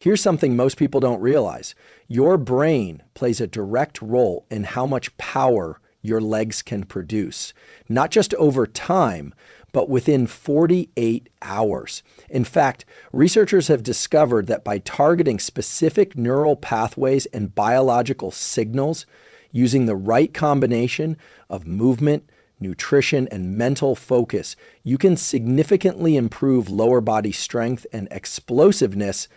Here's something most people don't realize. Your brain plays a direct role in how much power your legs can produce, not just over time, but within 48 hours. In fact, researchers have discovered that by targeting specific neural pathways and biological signals, using the right combination of movement, nutrition, and mental focus, you can significantly improve lower body strength and explosiveness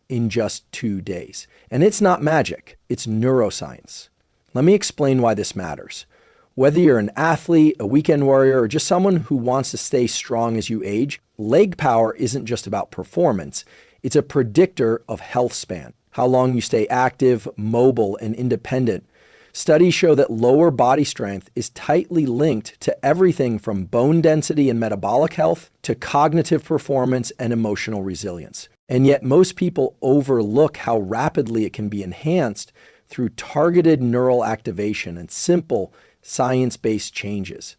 in just 2 days. And it's not magic, it's neuroscience. Let me explain why this matters. Whether you're an athlete, a weekend warrior, or just someone who wants to stay strong as you age, leg power isn't just about performance. It's a predictor of health span, how long you stay active, mobile, and independent. Studies show that lower body strength is tightly linked to everything from bone density and metabolic health to cognitive performance and emotional resilience. And yet most people overlook how rapidly it can be enhanced through targeted neural activation and simple science-based changes.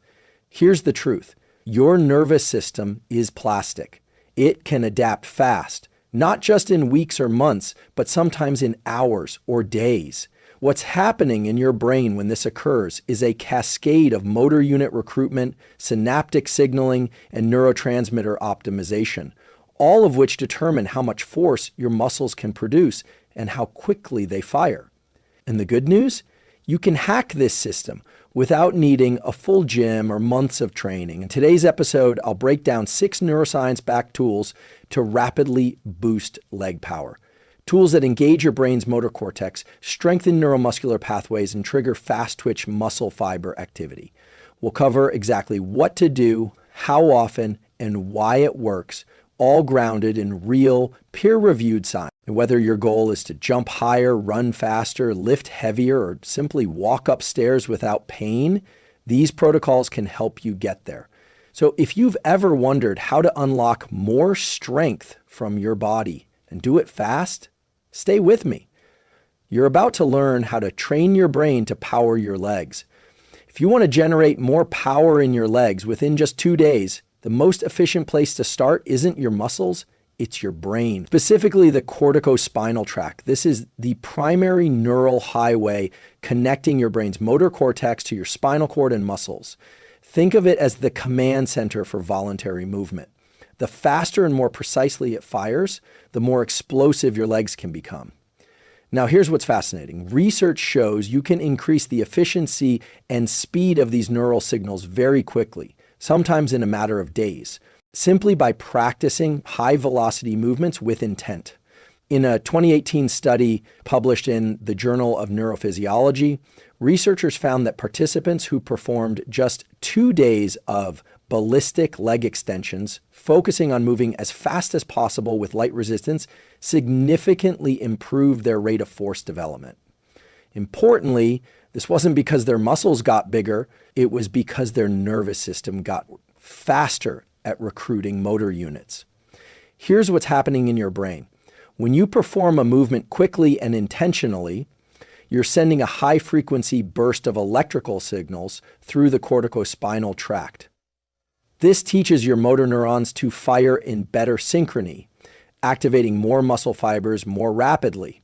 Here's the truth. Your nervous system is plastic. It can adapt fast, not just in weeks or months, but sometimes in hours or days. What's happening in your brain when this occurs is a cascade of motor unit recruitment, synaptic signaling, and neurotransmitter optimization, all of which determine how much force your muscles can produce and how quickly they fire. And the good news? You can hack this system without needing a full gym or months of training. In today's episode, I'll break down 6 neuroscience-backed tools to rapidly boost leg power. Tools that engage your brain's motor cortex, strengthen neuromuscular pathways, and trigger fast-twitch muscle fiber activity. We'll cover exactly what to do, how often, and why it works, all grounded in real, peer-reviewed science. And whether your goal is to jump higher, run faster, lift heavier, or simply walk upstairs without pain, these protocols can help you get there. So if you've ever wondered how to unlock more strength from your body and do it fast, stay with me. You're about to learn how to train your brain to power your legs. If you want to generate more power in your legs within just 2 days, the most efficient place to start isn't your muscles, it's your brain, specifically the corticospinal tract. This is the primary neural highway connecting your brain's motor cortex to your spinal cord and muscles. Think of it as the command center for voluntary movement. The faster and more precisely it fires, the more explosive your legs can become. Now, here's what's fascinating. Research shows you can increase the efficiency and speed of these neural signals very quickly, sometimes in a matter of days, simply by practicing high-velocity movements with intent. In a 2018 study published in the Journal of Neurophysiology, researchers found that participants who performed just 2 days of ballistic leg extensions, focusing on moving as fast as possible with light resistance, significantly improved their rate of force development. Importantly, this wasn't because their muscles got bigger, it was because their nervous system got faster at recruiting motor units. Here's what's happening in your brain. When you perform a movement quickly and intentionally, you're sending a high-frequency burst of electrical signals through the corticospinal tract. This teaches your motor neurons to fire in better synchrony, activating more muscle fibers more rapidly.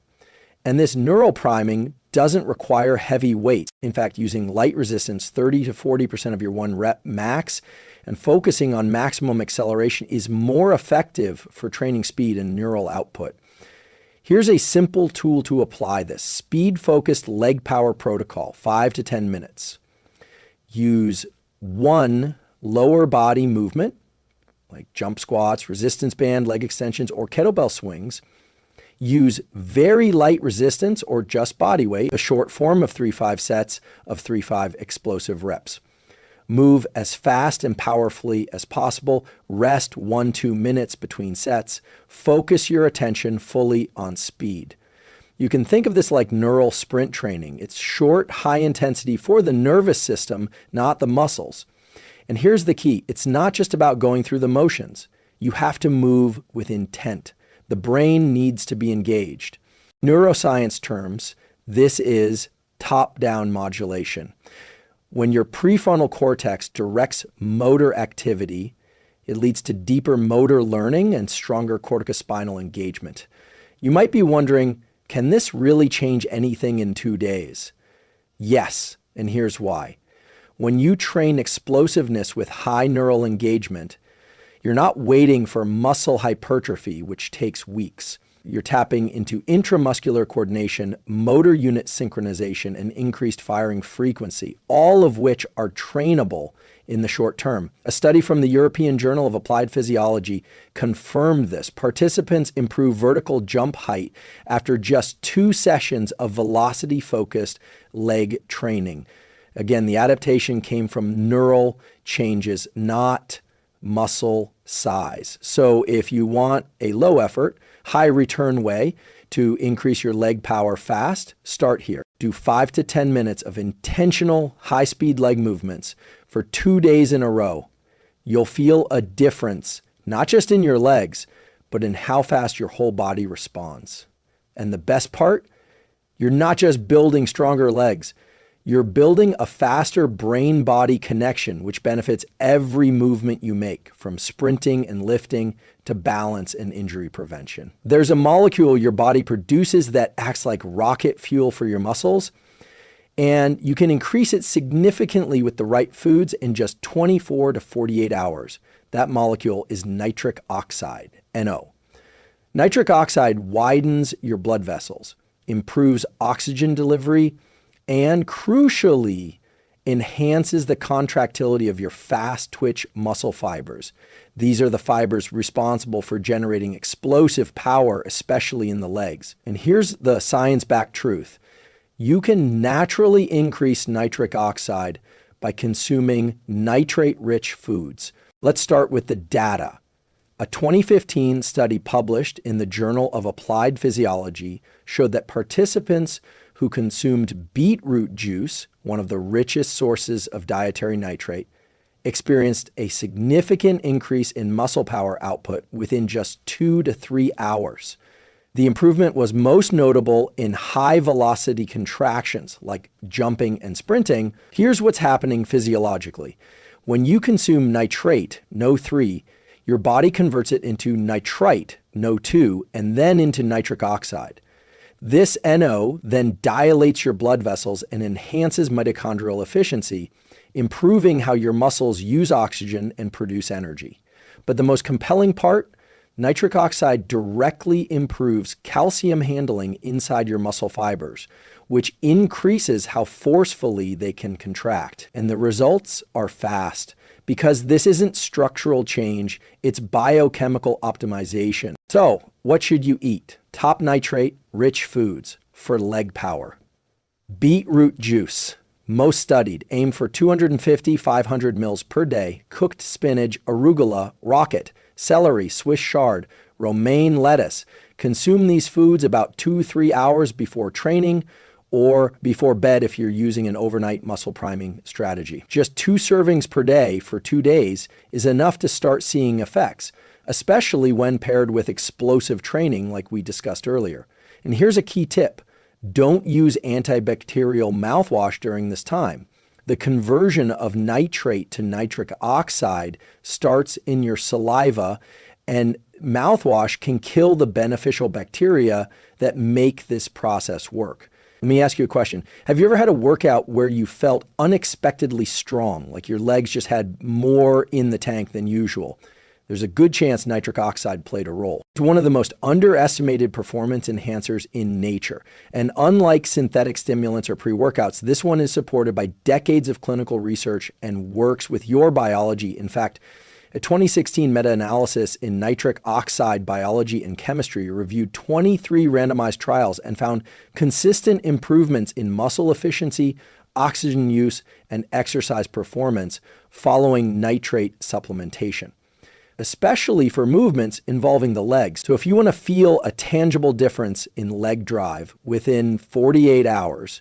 And this neural priming doesn't require heavy weight. In fact, using light resistance, 30 to 40% of your 1 rep max, and focusing on maximum acceleration is more effective for training speed and neural output. Here's a simple tool to apply this. Speed-focused leg power protocol, 5 to 10 minutes. Use 1 lower body movement, like jump squats, resistance band, leg extensions, or kettlebell swings. Use very light resistance or just body weight, a short form of 3-5 sets of 3-5 explosive reps. Move as fast and powerfully as possible. Rest 1-2 minutes between sets. Focus your attention fully on speed. You can think of this like neural sprint training. It's short, high intensity for the nervous system, not the muscles. And here's the key. It's not just about going through the motions. You have to move with intent. The brain needs to be engaged. Neuroscience terms, this is top-down modulation. When your prefrontal cortex directs motor activity, it leads to deeper motor learning and stronger corticospinal engagement. You might be wondering, can this really change anything in 2 days? Yes, and here's why. When you train explosiveness with high neural engagement, you're not waiting for muscle hypertrophy, which takes weeks. You're tapping into intramuscular coordination, motor unit synchronization, and increased firing frequency, all of which are trainable in the short term. A study from the European Journal of Applied Physiology confirmed this. Participants improved vertical jump height after just 2 sessions of velocity-focused leg training. Again, the adaptation came from neural changes, not muscle size. So if you want a low effort, high return way to increase your leg power fast, start here. Do 5 to 10 minutes of intentional high-speed leg movements for 2 days in a row. You'll feel a difference, not just in your legs, but in how fast your whole body responds. And the best part, you're not just building stronger legs, you're building a faster brain-body connection, which benefits every movement you make, from sprinting and lifting to balance and injury prevention. There's a molecule your body produces that acts like rocket fuel for your muscles, and you can increase it significantly with the right foods in just 24 to 48 hours. That molecule is nitric oxide, NO. Nitric oxide widens your blood vessels, improves oxygen delivery, and crucially, enhances the contractility of your fast twitch muscle fibers. These are the fibers responsible for generating explosive power, especially in the legs. And here's the science-backed truth. You can naturally increase nitric oxide by consuming nitrate-rich foods. Let's start with the data. A 2015 study published in the Journal of Applied Physiology showed that participants who consumed beetroot juice, one of the richest sources of dietary nitrate, experienced a significant increase in muscle power output within just 2 to 3 hours. The improvement was most notable in high velocity contractions like jumping and sprinting. Here's what's happening physiologically. When you consume nitrate, NO3, your body converts it into nitrite, NO2, and then into nitric oxide. This NO then dilates your blood vessels and enhances mitochondrial efficiency, improving how your muscles use oxygen and produce energy. But the most compelling part, nitric oxide directly improves calcium handling inside your muscle fibers, which increases how forcefully they can contract. And the results are fast, because this isn't structural change, it's biochemical optimization. So, what should you eat? Top nitrate-rich foods for leg power. Beetroot juice, most studied, aim for 250-500 mils per day. Cooked spinach, arugula, rocket, celery, Swiss chard, romaine lettuce. Consume these foods about 2-3 hours before training or before bed if you're using an overnight muscle priming strategy. Just 2 servings per day for 2 days is enough to start seeing effects, especially when paired with explosive training like we discussed earlier. And here's a key tip. Don't use antibacterial mouthwash during this time. The conversion of nitrate to nitric oxide starts in your saliva, and mouthwash can kill the beneficial bacteria that make this process work. Let me ask you a question. Have you ever had a workout where you felt unexpectedly strong, like your legs just had more in the tank than usual? There's a good chance nitric oxide played a role. It's one of the most underestimated performance enhancers in nature. And unlike synthetic stimulants or pre-workouts, this one is supported by decades of clinical research and works with your biology. In fact, a 2016 meta-analysis in nitric oxide biology and chemistry reviewed 23 randomized trials and found consistent improvements in muscle efficiency, oxygen use, and exercise performance following nitrate supplementation, especially for movements involving the legs. So if you want to feel a tangible difference in leg drive within 48 hours,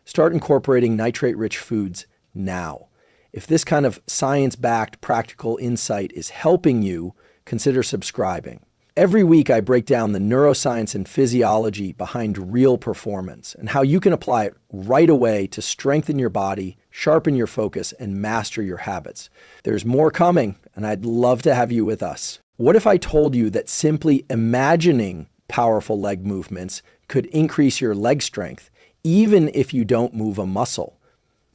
start incorporating nitrate-rich foods now. If this kind of science-backed practical insight is helping you, consider subscribing. Every week I break down the neuroscience and physiology behind real performance and how you can apply it right away to strengthen your body, sharpen your focus, and master your habits. There's more coming, and I'd love to have you with us. What if I told you that simply imagining powerful leg movements could increase your leg strength, even if you don't move a muscle.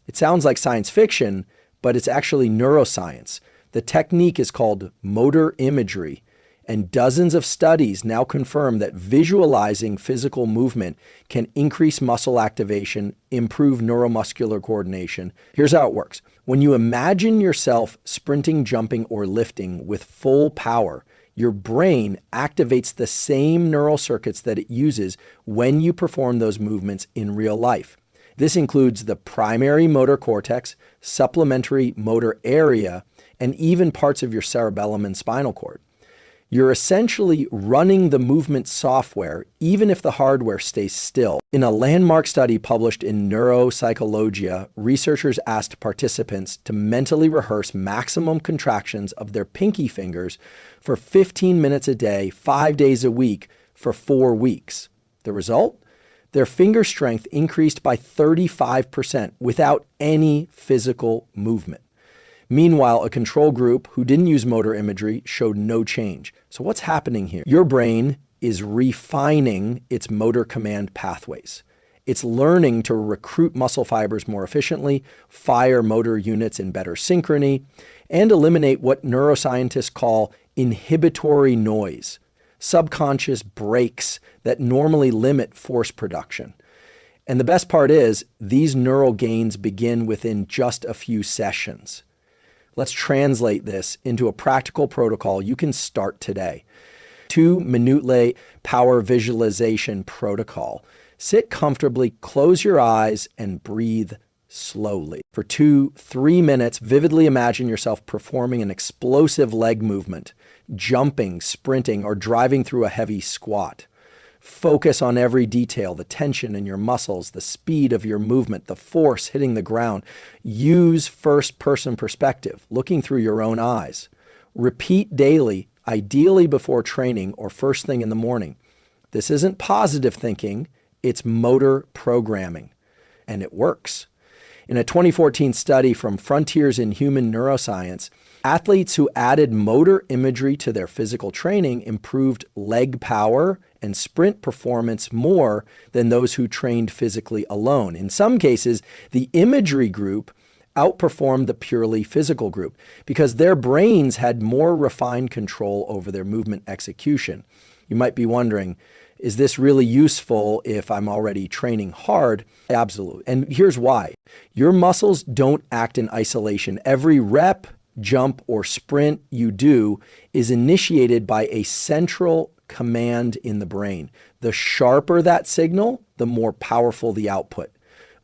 It sounds like science fiction, but it's actually neuroscience. The technique is called motor imagery, and dozens of studies now confirm that visualizing physical movement can increase muscle activation, improve neuromuscular coordination. Here's how it works. When you imagine yourself sprinting, jumping, or lifting with full power, your brain activates the same neural circuits that it uses when you perform those movements in real life. This includes the primary motor cortex, supplementary motor area, and even parts of your cerebellum and spinal cord. You're essentially running the movement software, even if the hardware stays still. In a landmark study published in Neuropsychology, researchers asked participants to mentally rehearse maximum contractions of their pinky fingers for 15 minutes a day, 5 days a week, for 4 weeks. The result? Their finger strength increased by 35% without any physical movement. Meanwhile, a control group who didn't use motor imagery showed no change. So what's happening here? Your brain is refining its motor command pathways. It's learning to recruit muscle fibers more efficiently, fire motor units in better synchrony, and eliminate what neuroscientists call inhibitory noise, subconscious brakes that normally limit force production. And the best part is, these neural gains begin within just a few sessions. Let's translate this into a practical protocol you can start today. 2-minute power visualization protocol. Sit comfortably, close your eyes, and breathe slowly. For 2-3 minutes, vividly imagine yourself performing an explosive leg movement, jumping, sprinting, or driving through a heavy squat. Focus on every detail, the tension in your muscles, the speed of your movement, the force hitting the ground. Use first-person perspective, looking through your own eyes. Repeat daily, ideally before training or first thing in the morning. This isn't positive thinking, it's motor programming, and it works. In a 2014 study from Frontiers in Human Neuroscience, athletes who added motor imagery to their physical training improved leg power and sprint performance more than those who trained physically alone. In some cases, the imagery group outperformed the purely physical group because their brains had more refined control over their movement execution. You might be wondering, is this really useful if I'm already training hard? Absolutely. And here's why. Your muscles don't act in isolation. Every rep, jump, or sprint you do is initiated by a central command in the brain. The sharper that signal, the more powerful the output.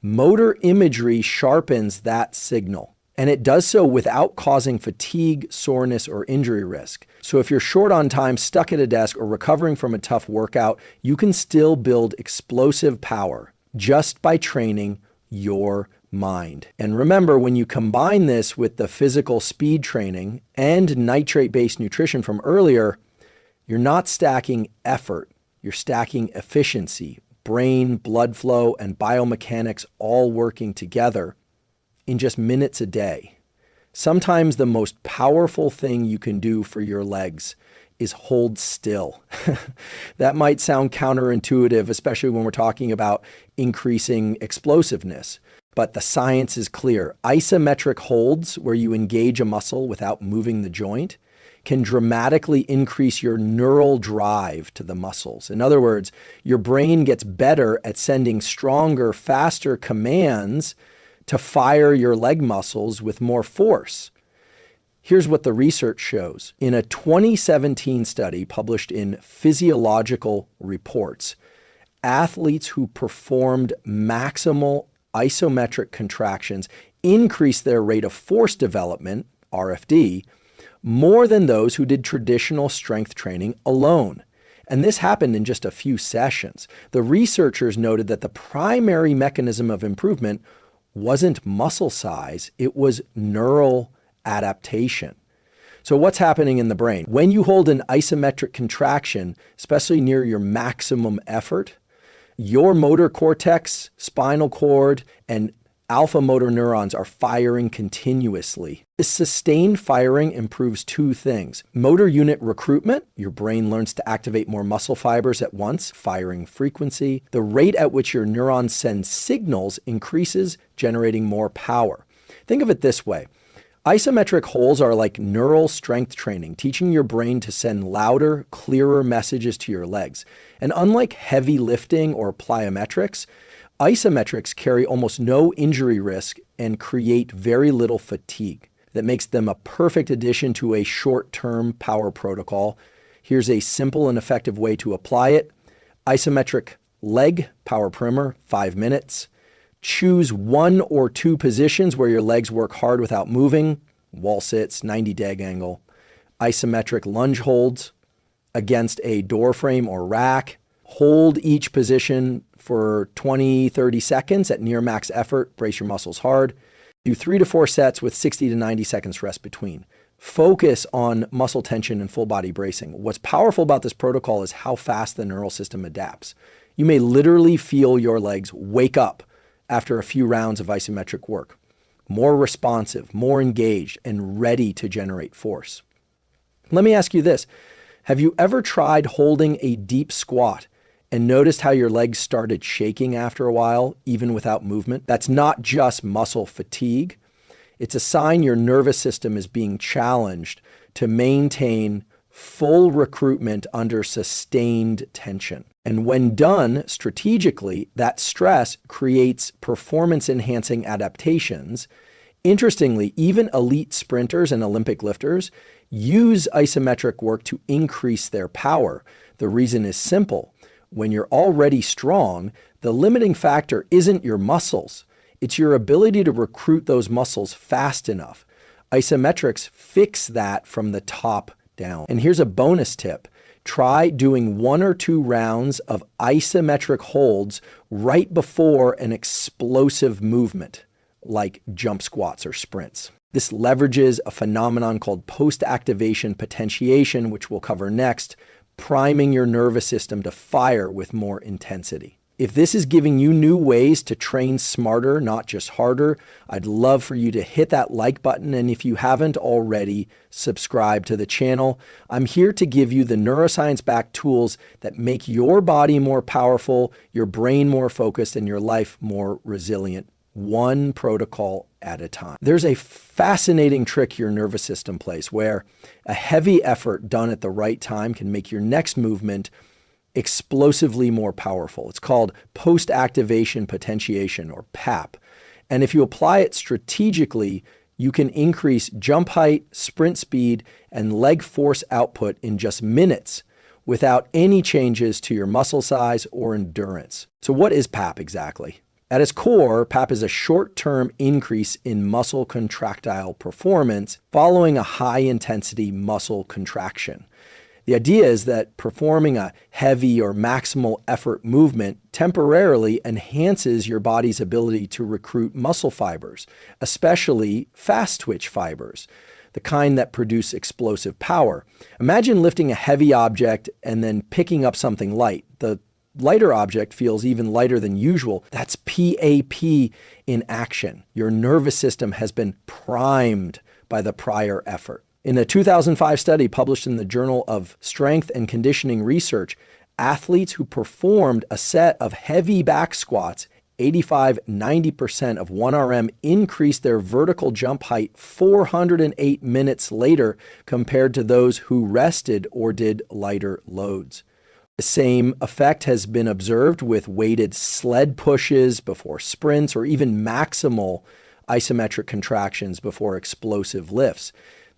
Motor imagery sharpens that signal, and it does so without causing fatigue, soreness, or injury risk. So if you're short on time, stuck at a desk, or recovering from a tough workout, you can still build explosive power just by training your mind. And remember, when you combine this with the physical speed training and nitrate-based nutrition from earlier, you're not stacking effort, you're stacking efficiency, brain, blood flow, and biomechanics all working together in just minutes a day. Sometimes the most powerful thing you can do for your legs is hold still. That might sound counterintuitive, especially when we're talking about increasing explosiveness. But the science is clear. Isometric holds, where you engage a muscle without moving the joint, can dramatically increase your neural drive to the muscles. In other words, your brain gets better at sending stronger, faster commands to fire your leg muscles with more force. Here's what the research shows. In a 2017 study published in Physiological Reports, athletes who performed maximal isometric contractions increased their rate of force development, RFD, more than those who did traditional strength training alone. And this happened in just a few sessions. The researchers noted that the primary mechanism of improvement wasn't muscle size, it was neural adaptation. So what's happening in the brain? When you hold an isometric contraction, especially near your maximum effort, your motor cortex, spinal cord, and alpha motor neurons are firing continuously. Sustained firing improves two things. Motor unit recruitment, your brain learns to activate more muscle fibers at once, firing frequency. The rate at which your neurons send signals increases, generating more power. Think of it this way. Isometric holds are like neural strength training, teaching your brain to send louder, clearer messages to your legs. And unlike heavy lifting or plyometrics, isometrics carry almost no injury risk and create very little fatigue. That makes them a perfect addition to a short-term power protocol. Here's a simple and effective way to apply it. Isometric leg power primer, 5 minutes. Choose 1 or 2 positions where your legs work hard without moving. Wall sits, 90 dag angle. Isometric lunge holds against a door frame or rack. Hold each position for 20, 30 seconds at near max effort. Brace your muscles hard. Do 3 to 4 sets with 60 to 90 seconds rest between. Focus on muscle tension and full body bracing. What's powerful about this protocol is how fast the neural system adapts. You may literally feel your legs wake up after a few rounds of isometric work. More responsive, more engaged, and ready to generate force. Let me ask you this. Have you ever tried holding a deep squat and noticed how your legs started shaking after a while, even without movement? That's not just muscle fatigue. It's a sign your nervous system is being challenged to maintain full recruitment under sustained tension. And when done strategically, that stress creates performance-enhancing adaptations. Interestingly, even elite sprinters and Olympic lifters use isometric work to increase their power. The reason is simple. When you're already strong, the limiting factor isn't your muscles. It's your ability to recruit those muscles fast enough. Isometrics fix that from the top down. And here's a bonus tip. Try doing 1 or 2 rounds of isometric holds right before an explosive movement, like jump squats or sprints. This leverages a phenomenon called post-activation potentiation, which we'll cover next, priming your nervous system to fire with more intensity. If this is giving you new ways to train smarter, not just harder, I'd love for you to hit that like button. And if you haven't already, subscribe to the channel. I'm here to give you the neuroscience-backed tools that make your body more powerful, your brain more focused, and your life more resilient, one protocol at a time. There's a fascinating trick your nervous system plays where a heavy effort done at the right time can make your next movement explosively more powerful. It's called post-activation potentiation, or PAP. And if you apply it strategically, you can increase jump height, sprint speed, and leg force output in just minutes without any changes to your muscle size or endurance. So what is PAP exactly? At its core, PAP is a short-term increase in muscle contractile performance following a high-intensity muscle contraction. The idea is that performing a heavy or maximal effort movement temporarily enhances your body's ability to recruit muscle fibers, especially fast twitch fibers, the kind that produce explosive power. Imagine lifting a heavy object and then picking up something light. The lighter object feels even lighter than usual. That's PAP in action. Your nervous system has been primed by the prior effort. In a 2005 study published in the Journal of Strength and Conditioning Research, athletes who performed a set of heavy back squats, 85-90% of 1RM, increased their vertical jump height 408 minutes later compared to those who rested or did lighter loads. The same effect has been observed with weighted sled pushes before sprints or even maximal isometric contractions before explosive lifts.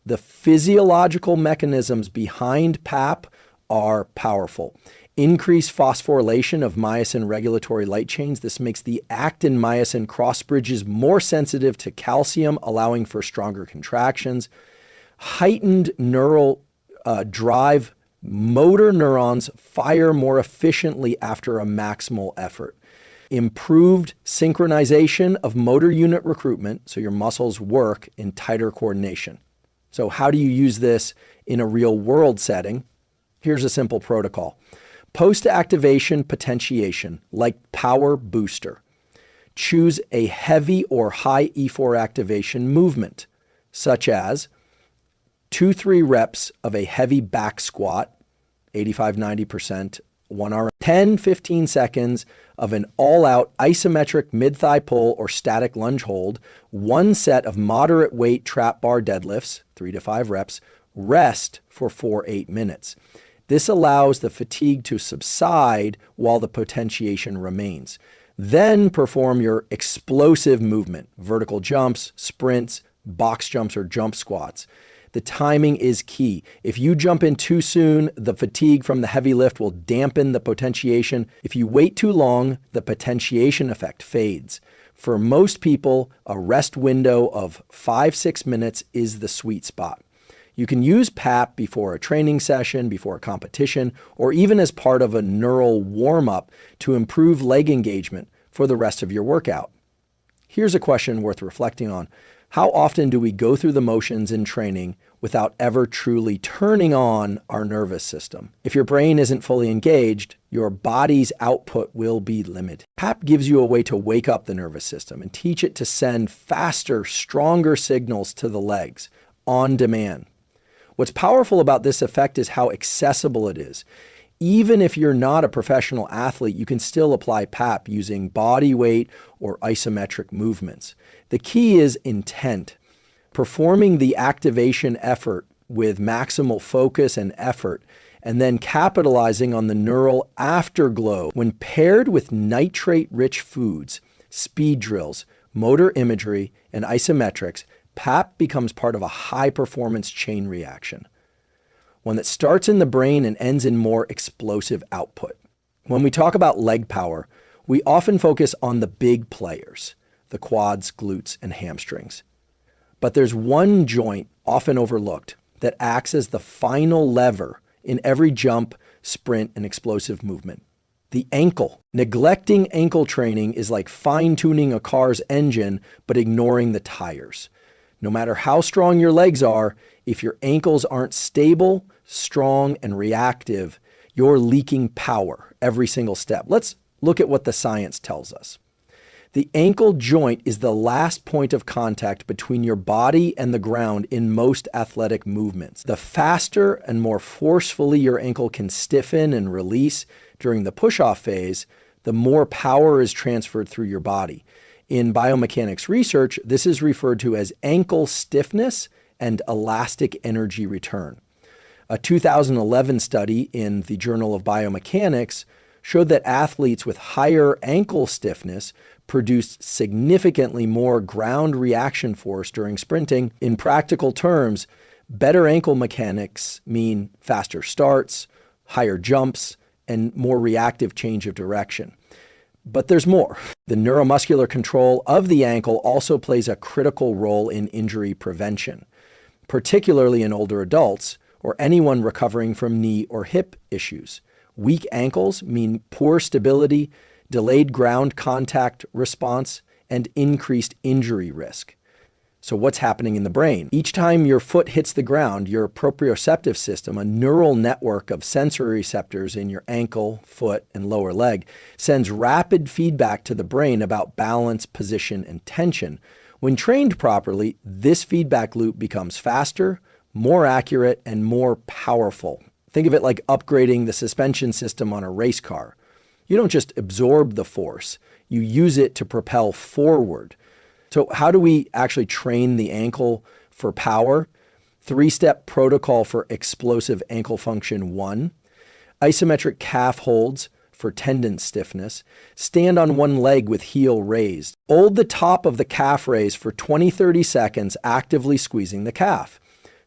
The physiological mechanisms behind PAP are powerful. Increased phosphorylation of myosin regulatory light chains. This makes the actin-myosin cross bridges more sensitive to calcium, allowing for stronger contractions. Heightened neural drive. Motor neurons fire more efficiently after a maximal effort. Improved synchronization of motor unit recruitment, so your muscles work in tighter coordination. So how do you use this in a real world setting? Here's a simple protocol. Post-activation potentiation, like power booster. Choose a heavy or high E4 activation movement. such as 2-3 reps of a heavy back squat, 85-90%, 1 RM, 10-15 seconds of an all-out isometric mid-thigh pull or static lunge hold, 1 set of moderate weight trap bar deadlifts, 3 to 5 reps, rest for 4-8 minutes. This allows the fatigue to subside while the potentiation remains. Then perform your explosive movement, vertical jumps, sprints, box jumps, or jump squats. The timing is key. If you jump in too soon, the fatigue from the heavy lift will dampen the potentiation. If you wait too long, the potentiation effect fades. For most people, a rest window of 5-6 minutes is the sweet spot. You can use PAP before a training session, before a competition, or even as part of a neural warm-up to improve leg engagement for the rest of your workout. Here's a question worth reflecting on. How often do we go through the motions in training without ever truly turning on our nervous system? If your brain isn't fully engaged, your body's output will be limited. PAP gives you a way to wake up the nervous system and teach it to send faster, stronger signals to the legs on demand. What's powerful about this effect is how accessible it is. Even if you're not a professional athlete, you can still apply PAP using body weight or isometric movements. The key is intent. Performing the activation effort with maximal focus and effort, and then capitalizing on the neural afterglow. When paired with nitrate-rich foods, speed drills, motor imagery, and isometrics, PAP becomes part of a high-performance chain reaction, one that starts in the brain and ends in more explosive output. When we talk about leg power, we often focus on the big players, the quads, glutes, and hamstrings. But there's one joint often overlooked that acts as the final lever in every jump, sprint, and explosive movement: the ankle. Neglecting ankle training is like fine-tuning a car's engine but ignoring the tires. No matter how strong your legs are, if your ankles aren't stable, strong, and reactive, you're leaking power every single step. Let's look at what the science tells us. The ankle joint is the last point of contact between your body and the ground in most athletic movements. The faster and more forcefully your ankle can stiffen and release during the push-off phase, the more power is transferred through your body. In biomechanics research, this is referred to as ankle stiffness and elastic energy return. A 2011 study in the Journal of Biomechanics showed that athletes with higher ankle stiffness produced significantly more ground reaction force during sprinting. In practical terms, better ankle mechanics mean faster starts, higher jumps, and more reactive change of direction. But there's more. The neuromuscular control of the ankle also plays a critical role in injury prevention, particularly in older adults or anyone recovering from knee or hip issues. Weak ankles mean poor stability, delayed ground contact response, and increased injury risk. So what's happening in the brain? Each time your foot hits the ground, your proprioceptive system, a neural network of sensory receptors in your ankle, foot, and lower leg, sends rapid feedback to the brain about balance, position, and tension. When trained properly, this feedback loop becomes faster, more accurate, and more powerful. Think of it like upgrading the suspension system on a race car. You don't just absorb the force, you use it to propel forward. So how do we actually train the ankle for power? 3-step protocol for explosive ankle function 1, isometric calf holds for tendon stiffness, stand on one leg with heel raised. Hold the top of the calf raise for 20-30 seconds, actively squeezing the calf.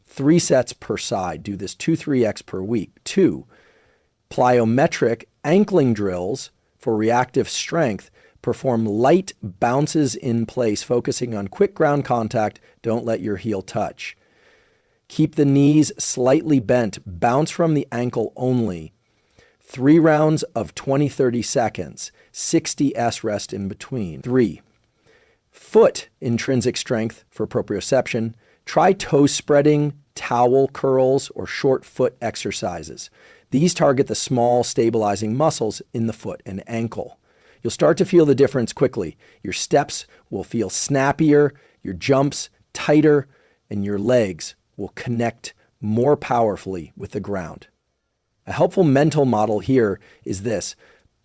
3 sets per side. Do this 2-3x per week. 2, plyometric ankling drills for reactive strength. Perform light bounces in place, focusing on quick ground contact. Don't let your heel touch. Keep the knees slightly bent. Bounce from the ankle only. 3 rounds of 20-30 seconds. 60 S rest in between. 3, foot intrinsic strength for proprioception. Try toe spreading, towel curls, or short foot exercises. These target the small stabilizing muscles in the foot and ankle. You'll start to feel the difference quickly. Your steps will feel snappier, your jumps tighter, and your legs will connect more powerfully with the ground. A helpful mental model here is this: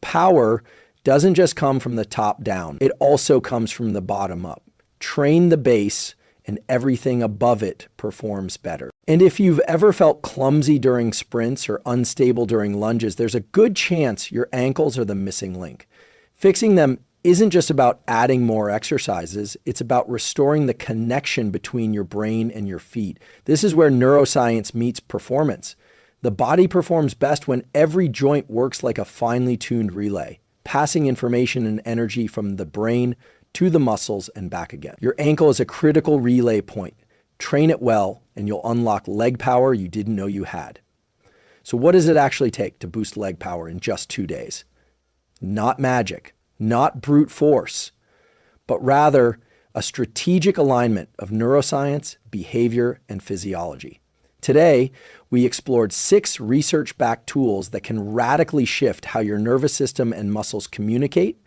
power doesn't just come from the top down, it also comes from the bottom up. Train the base and everything above it performs better. And if you've ever felt clumsy during sprints or unstable during lunges, there's a good chance your ankles are the missing link. Fixing them isn't just about adding more exercises, it's about restoring the connection between your brain and your feet. This is where neuroscience meets performance. The body performs best when every joint works like a finely tuned relay, passing information and energy from the brain to the muscles and back again. Your ankle is a critical relay point. Train it well, and you'll unlock leg power you didn't know you had. So what does it actually take to boost leg power in just 2 days? Not magic, not brute force, but rather a strategic alignment of neuroscience, behavior, and physiology. Today, we explored 6 research-backed tools that can radically shift how your nervous system and muscles communicate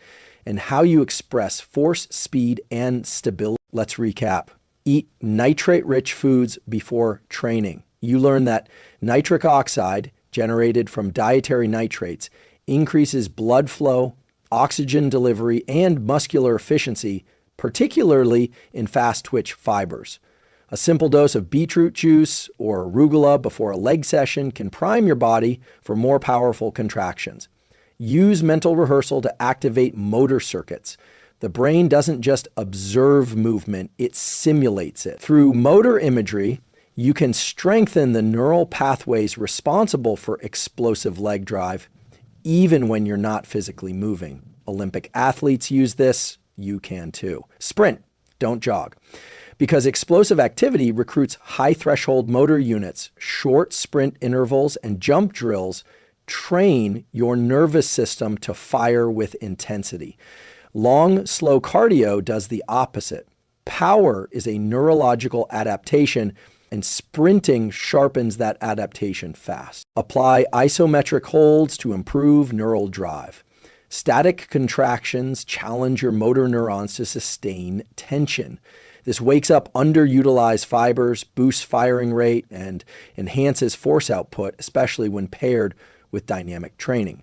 and how you express force, speed, and stability. Let's recap. Eat nitrate-rich foods before training. You learn that nitric oxide, generated from dietary nitrates, increases blood flow, oxygen delivery, and muscular efficiency, particularly in fast-twitch fibers. A simple dose of beetroot juice or arugula before a leg session can prime your body for more powerful contractions. Use mental rehearsal to activate motor circuits. The brain doesn't just observe movement, it simulates it. Through motor imagery, you can strengthen the neural pathways responsible for explosive leg drive, even when you're not physically moving. Olympic athletes use this, you can too. Sprint, don't jog. Because explosive activity recruits high-threshold motor units, short sprint intervals, and jump drills train your nervous system to fire with intensity. Long, slow cardio does the opposite. Power is a neurological adaptation, and sprinting sharpens that adaptation fast. Apply isometric holds to improve neural drive. Static contractions challenge your motor neurons to sustain tension. This wakes up underutilized fibers, boosts firing rate, and enhances force output, especially when paired with dynamic training.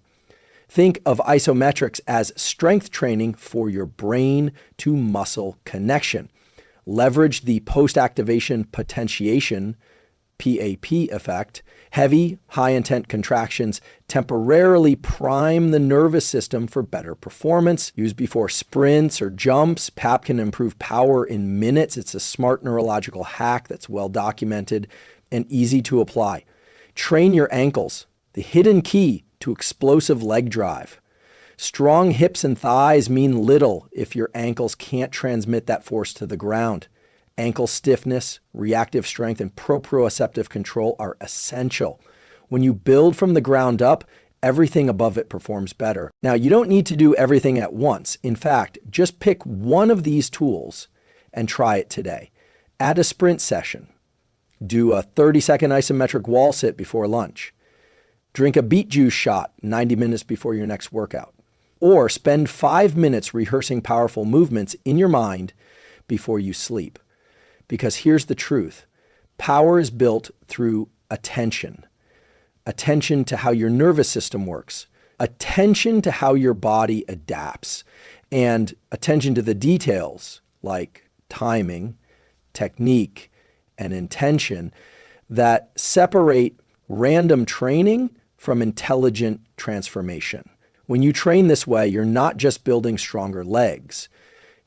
Think of isometrics as strength training for your brain to muscle connection. Leverage the post-activation potentiation, PAP effect. Heavy, high-intent contractions temporarily prime the nervous system for better performance. Used before sprints or jumps, PAP can improve power in minutes. It's a smart neurological hack that's well documented and easy to apply. Train your ankles, the hidden key to explosive leg drive. Strong hips and thighs mean little if your ankles can't transmit that force to the ground. Ankle stiffness, reactive strength, and proprioceptive control are essential. When you build from the ground up, everything above it performs better. Now, you don't need to do everything at once. In fact, just pick one of these tools and try it today. Add a sprint session. Do a 30-second isometric wall sit before lunch. Drink a beet juice shot 90 minutes before your next workout. Or spend 5 minutes rehearsing powerful movements in your mind before you sleep. Because here's the truth. Power is built through attention. Attention to how your nervous system works. Attention to how your body adapts. And attention to the details like timing, technique, and intention that separate random training from intelligent transformation. When you train this way, you're not just building stronger legs.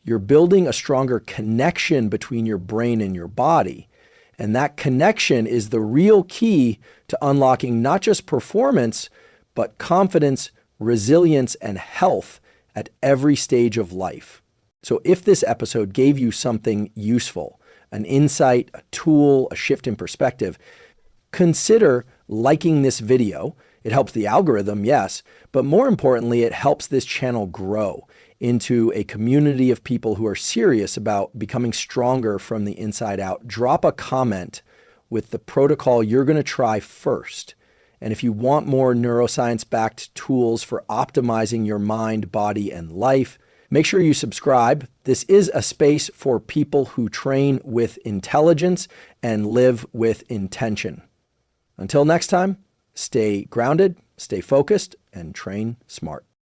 You're building a stronger connection between your brain and your body. And that connection is the real key to unlocking not just performance, but confidence, resilience, and health at every stage of life. So if this episode gave you something useful, an insight, a tool, a shift in perspective, consider liking this video. It helps the algorithm, yes, but more importantly, it helps this channel grow into a community of people who are serious about becoming stronger from the inside out. Drop a comment with the protocol you're going to try first. And if you want more neuroscience-backed tools for optimizing your mind, body, and life, Make sure you subscribe. This is a space for people who train with intelligence and live with intention. Until next time, stay grounded, stay focused, and train smart.